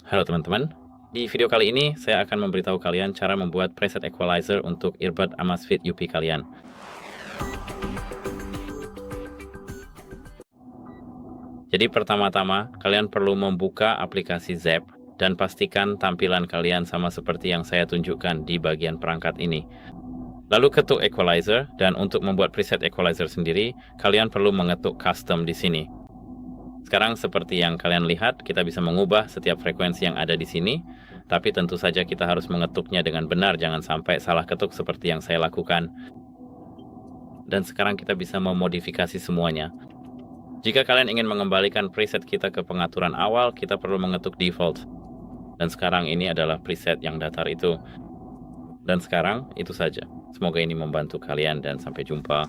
Halo teman-teman, di video kali ini saya akan memberitahu kalian cara membuat preset equalizer untuk earbud AMAZFIT UP kalian. Jadi pertama-tama, kalian perlu membuka aplikasi Zapp dan pastikan tampilan kalian sama seperti yang saya tunjukkan di bagian perangkat ini. Lalu ketuk equalizer, dan untuk membuat preset equalizer sendiri, kalian perlu mengetuk custom di sini. Sekarang seperti yang kalian lihat, kita bisa mengubah setiap frekuensi yang ada di sini, tapi tentu saja kita harus mengetuknya dengan benar, jangan sampai salah ketuk seperti yang saya lakukan. Dan sekarang kita bisa memodifikasi semuanya. Jika kalian ingin mengembalikan preset kita ke pengaturan awal, kita perlu mengetuk default. Dan sekarang ini adalah preset yang datar itu. Dan sekarang itu saja. Semoga ini membantu kalian dan sampai jumpa.